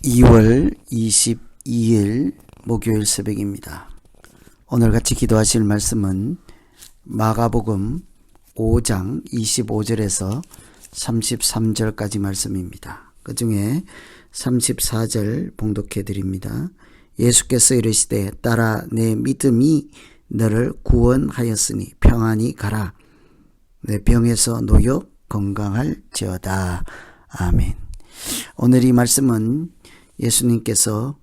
2월 22일 목요일 새벽입니다. 오늘 같이 기도하실 말씀은 마가복음 5장 25절에서 33절까지 말씀입니다. 그 중에 34절 봉독해 드립니다. 예수께서 이르시되 따라 내 믿음이 너를 구원하였으니 평안히 가라. 내 병에서 놓여 건강할지어다. 아멘. 오늘 이 말씀은 예수님께서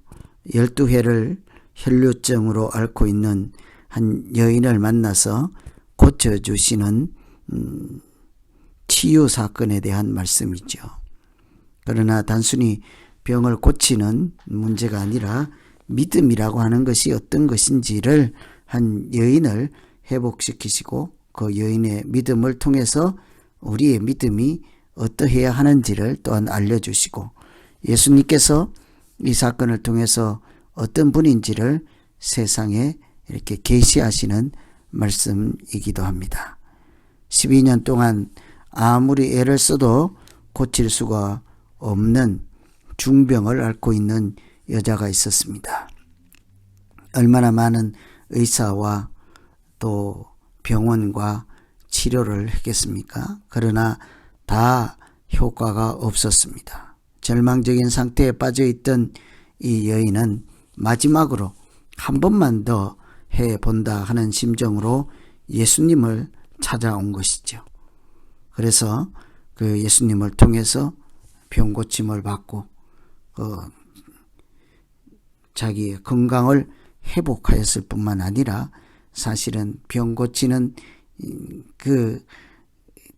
12회를 혈루증으로 앓고 있는 한 여인을 만나서 고쳐주시는 치유 사건에 대한 말씀이죠. 그러나 단순히 병을 고치는 문제가 아니라 믿음이라고 하는 것이 어떤 것인지를 한 여인을 회복시키시고 그 여인의 믿음을 통해서 우리의 믿음이 어떠해야 하는지를 또한 알려주시고 예수님께서 이 사건을 통해서 어떤 분인지를 세상에 이렇게 계시하시는 말씀이기도 합니다. 12년 동안 아무리 애를 써도 고칠 수가 없는 중병을 앓고 있는 여자가 있었습니다. 얼마나 많은 의사와 또 병원과 치료를 했겠습니까? 그러나 다 효과가 없었습니다. 절망적인 상태에 빠져있던 이 여인은 마지막으로 한 번만 더 해본다 하는 심정으로 예수님을 찾아온 것이죠. 그래서 그 예수님을 통해서 병 고침을 받고 자기의 건강을 회복하였을 뿐만 아니라 사실은 병 고치는 그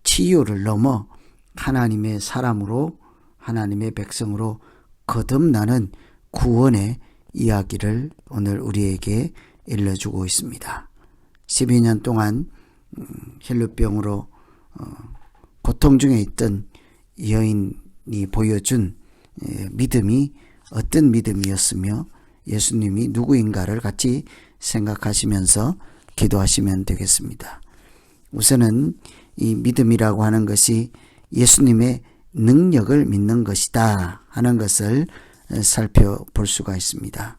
치유를 넘어 하나님의 사람으로 하나님의 백성으로 거듭나는 구원의 이야기를 오늘 우리에게 일러주고 있습니다. 12년 동안 혈루병으로 고통 중에 있던 여인이 보여준 믿음이 어떤 믿음이었으며 예수님이 누구인가를 같이 생각하시면서 기도하시면 되겠습니다. 우선은 이 믿음이라고 하는 것이 예수님의 능력을 믿는 것이다 하는 것을 살펴볼 수가 있습니다.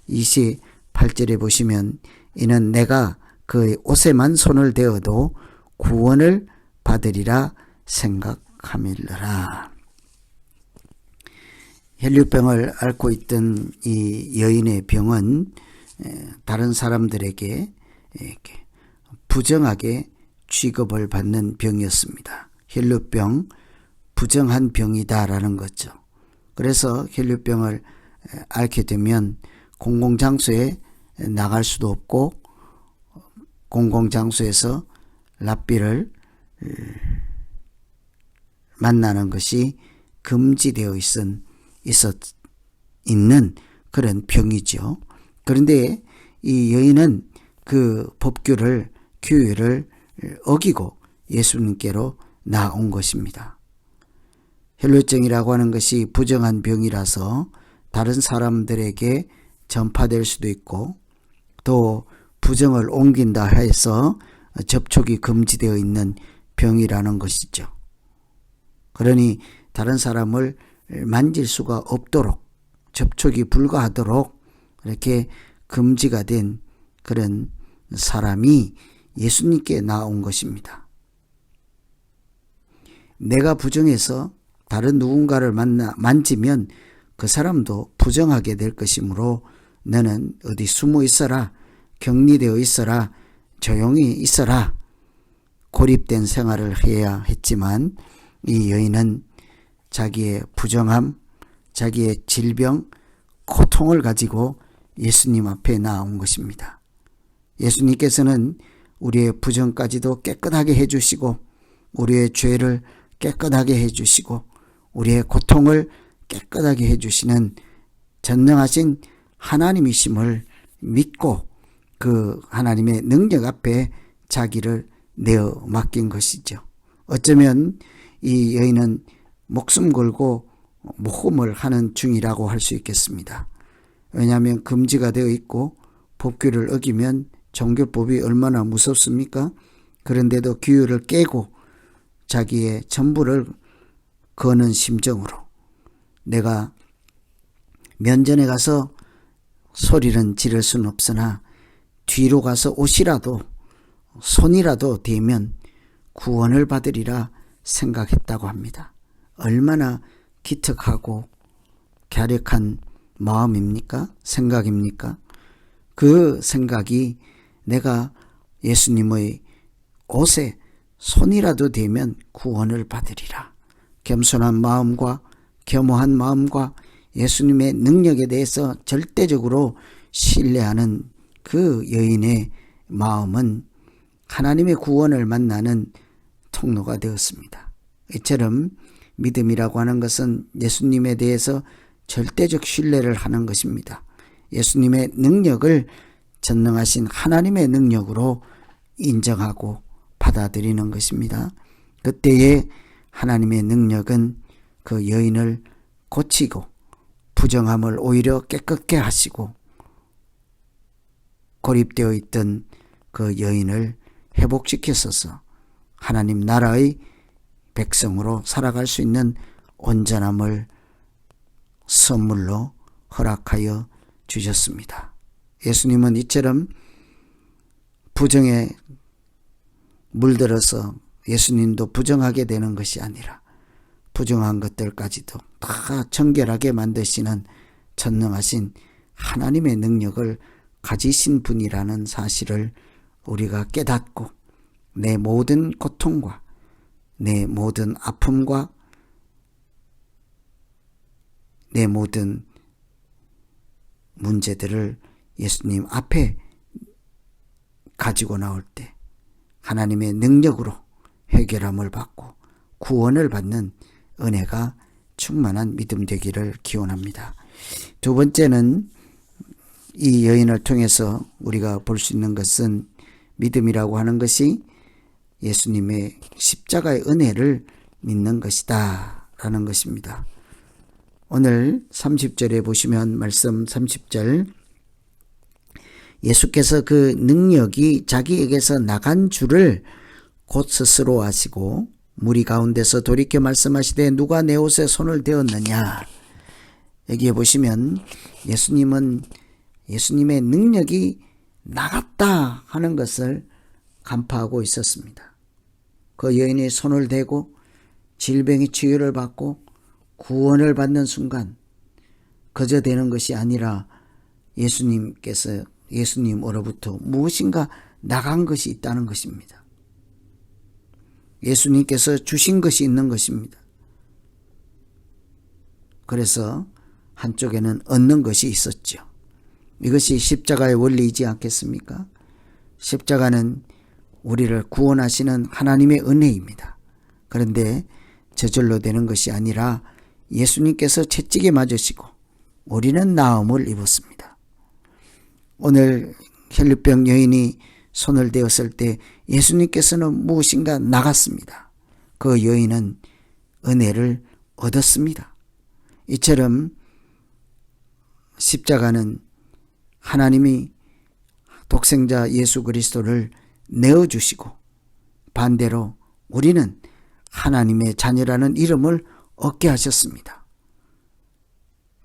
28절에 보시면 이는 내가 그의 옷에만 손을 대어도 구원을 받으리라 생각함일러라. 혈루병을 앓고 있던 이 여인의 병은 다른 사람들에게 부정하게 취급을 받는 병이었습니다. 혈루병, 부정한 병이다라는 거죠. 그래서 혈루병을 앓게 되면 공공장소에 나갈 수도 없고 공공장소에서 랍비를 만나는 것이 금지되어 있는 그런 병이죠. 그런데 이 여인은 그 법규를 규율을 어기고 예수님께로 나온 것입니다. 혈루증이라고 하는 것이 부정한 병이라서 다른 사람들에게 전파될 수도 있고 또 부정을 옮긴다 해서 접촉이 금지되어 있는 병이라는 것이죠. 그러니 다른 사람을 만질 수가 없도록 접촉이 불가하도록 이렇게 금지가 된 그런 사람이 예수님께 나온 것입니다. 내가 부정해서 다른 누군가를 만지면 그 사람도 부정하게 될 것이므로 너는 어디 숨어 있어라, 격리되어 있어라, 조용히 있어라, 고립된 생활을 해야 했지만 이 여인은 자기의 부정함, 자기의 질병, 고통을 가지고 예수님 앞에 나온 것입니다. 예수님께서는 우리의 부정까지도 깨끗하게 해주시고 우리의 죄를 깨끗하게 해주시고 우리의 고통을 깨끗하게 해주시는 전능하신 하나님이심을 믿고 그 하나님의 능력 앞에 자기를 내어 맡긴 것이죠. 어쩌면 이 여인은 목숨 걸고 모험을 하는 중이라고 할 수 있겠습니다. 왜냐하면 금지가 되어 있고 법규를 어기면 종교법이 얼마나 무섭습니까? 그런데도 규율을 깨고 자기의 전부를 거는 심정으로 내가 면전에 가서 소리는 지를 수는 없으나 뒤로 가서 옷이라도 손이라도 대면 구원을 받으리라 생각했다고 합니다. 얼마나 기특하고 갸륵한 마음입니까? 생각입니까? 그 생각이 내가 예수님의 옷에 손이라도 대면 구원을 받으리라. 겸손한 마음과 겸허한 마음과 예수님의 능력에 대해서 절대적으로 신뢰하는 그 여인의 마음은 하나님의 구원을 만나는 통로가 되었습니다. 이처럼 믿음이라고 하는 것은 예수님에 대해서 절대적 신뢰를 하는 것입니다. 예수님의 능력을 전능하신 하나님의 능력으로 인정하고 받아들이는 것입니다. 그때에 하나님의 능력은 그 여인을 고치고 부정함을 오히려 깨끗게 하시고 고립되어 있던 그 여인을 회복시켰어서 하나님 나라의 백성으로 살아갈 수 있는 온전함을 선물로 허락하여 주셨습니다. 예수님은 이처럼 부정에 물들어서 예수님도 부정하게 되는 것이 아니라 부정한 것들까지도 다 정결하게 만드시는 전능하신 하나님의 능력을 가지신 분이라는 사실을 우리가 깨닫고 내 모든 고통과 내 모든 아픔과 내 모든 문제들을 예수님 앞에 가지고 나올 때 하나님의 능력으로 해결함을 받고 구원을 받는 은혜가 충만한 믿음 되기를 기원합니다. 두 번째는 이 여인을 통해서 우리가 볼 수 있는 것은 믿음이라고 하는 것이 예수님의 십자가의 은혜를 믿는 것이다 라는 것입니다. 오늘 30절에 보시면 말씀 30절 예수께서 그 능력이 자기에게서 나간 줄을 곧 스스로 아시고 무리 가운데서 돌이켜 말씀하시되 누가 내 옷에 손을 대었느냐. 여기에 보시면 예수님은 예수님의 능력이 나갔다 하는 것을 간파하고 있었습니다. 그 여인이 손을 대고 질병의 치유를 받고 구원을 받는 순간 그저 되는 것이 아니라 예수님으로부터 무엇인가 나간 것이 있다는 것입니다. 예수님께서 주신 것이 있는 것입니다. 그래서 한쪽에는 얻는 것이 있었죠. 이것이 십자가의 원리이지 않겠습니까? 십자가는 우리를 구원하시는 하나님의 은혜입니다. 그런데 저절로 되는 것이 아니라 예수님께서 채찍에 맞으시고 우리는 나음을 입었습니다. 오늘 혈류병 여인이 손을 대었을 때 예수님께서는 무엇인가 나갔습니다. 그 여인은 은혜를 얻었습니다. 이처럼 십자가는 하나님이 독생자 예수 그리스도를 내어주시고 반대로 우리는 하나님의 자녀라는 이름을 얻게 하셨습니다.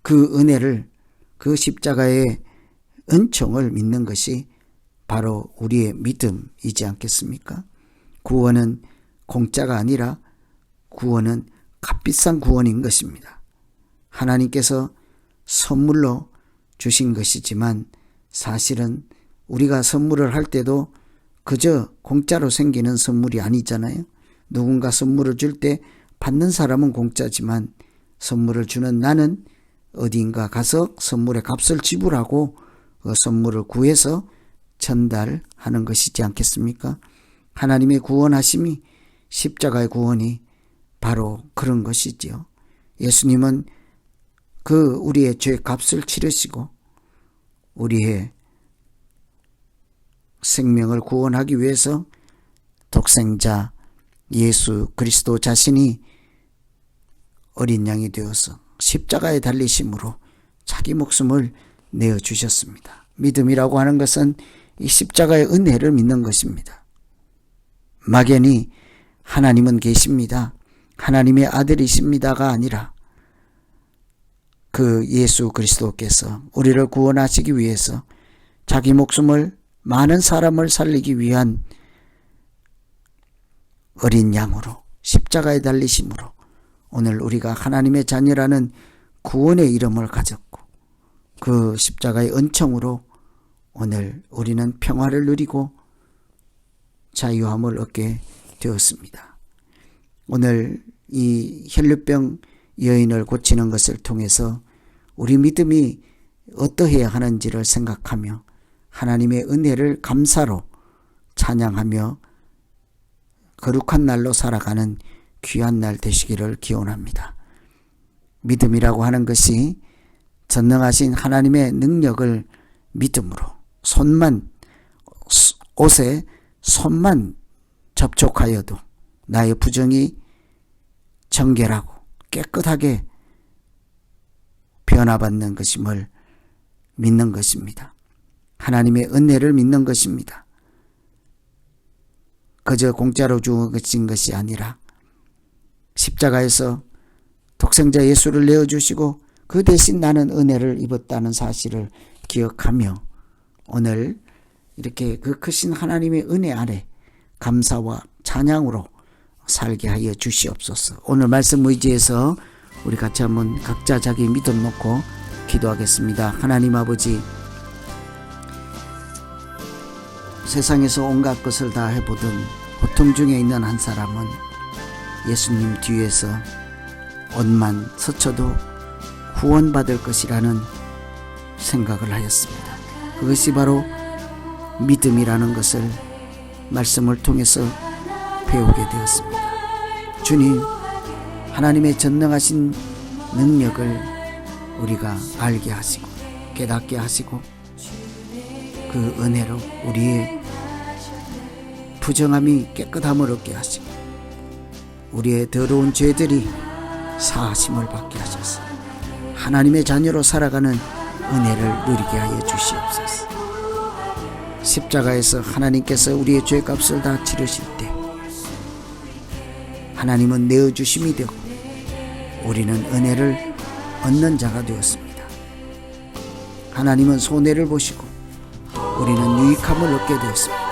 그 은혜를, 그 십자가의 은총을 믿는 것이 바로 우리의 믿음이지 않겠습니까? 구원은 공짜가 아니라 구원은 값비싼 구원인 것입니다. 하나님께서 선물로 주신 것이지만 사실은 우리가 선물을 할 때도 그저 공짜로 생기는 선물이 아니잖아요. 누군가 선물을 줄 때 받는 사람은 공짜지만 선물을 주는 나는 어딘가 가서 선물의 값을 지불하고 그 선물을 구해서 전달하는 것이지 않겠습니까? 하나님의 구원하심이 십자가의 구원이 바로 그런 것이지요. 예수님은 그 우리의 죄 값을 치르시고 우리의 생명을 구원하기 위해서 독생자 예수 그리스도 자신이 어린 양이 되어서 십자가에 달리심으로 자기 목숨을 내어주셨습니다. 믿음이라고 하는 것은 이 십자가의 은혜를 믿는 것입니다. 막연히 하나님은 계십니다. 하나님의 아들이십니다가 아니라 그 예수 그리스도께서 우리를 구원하시기 위해서 자기 목숨을 많은 사람을 살리기 위한 어린 양으로 십자가에 달리심으로 오늘 우리가 하나님의 자녀라는 구원의 이름을 가졌고 그 십자가의 은총으로 오늘 우리는 평화를 누리고 자유함을 얻게 되었습니다. 오늘 이 혈루병 여인을 고치는 것을 통해서 우리 믿음이 어떠해야 하는지를 생각하며 하나님의 은혜를 감사로 찬양하며 거룩한 날로 살아가는 귀한 날 되시기를 기원합니다. 믿음이라고 하는 것이 전능하신 하나님의 능력을 믿음으로 옷에 손만 접촉하여도 나의 부정이 정결하고 깨끗하게 변화받는 것임을 믿는 것입니다. 하나님의 은혜를 믿는 것입니다. 그저 공짜로 주어진 것이 아니라 십자가에서 독생자 예수를 내어주시고 그 대신 나는 은혜를 입었다는 사실을 기억하며 오늘 이렇게 그 크신 하나님의 은혜 아래 감사와 찬양으로 살게 하여 주시옵소서. 오늘 말씀 의지해서 우리 같이 한번 각자 자기 믿음 놓고 기도하겠습니다. 하나님 아버지, 세상에서 온갖 것을 다 해보던 고통 중에 있는 한 사람은 예수님 뒤에서 옷만 스쳐도 구원받을 것이라는 생각을 하였습니다. 그것이 바로 믿음이라는 것을 말씀을 통해서 배우게 되었습니다. 주님, 하나님의 전능하신 능력을 우리가 알게 하시고 깨닫게 하시고 그 은혜로 우리의 부정함이 깨끗함을 얻게 하시고 우리의 더러운 죄들이 사하심을 받게 하셔서 하나님의 자녀로 살아가는 은혜를 누리게 하여 주시옵소서. 십자가에서 하나님께서 우리의 죄값을 다 치르실 때 하나님은 내어주심이 되고 우리는 은혜를 얻는 자가 되었습니다. 하나님은 손해를 보시고 우리는 유익함을 얻게 되었습니다.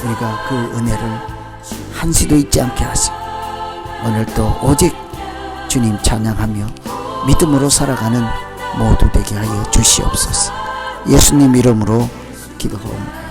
우리가 그 은혜를 한시도 잊지 않게 하시고 오늘도 오직 주님 찬양하며 믿음으로 살아가는 모두 되게 하여 주시옵소서. 예수님 이름으로 기도하옵나이다.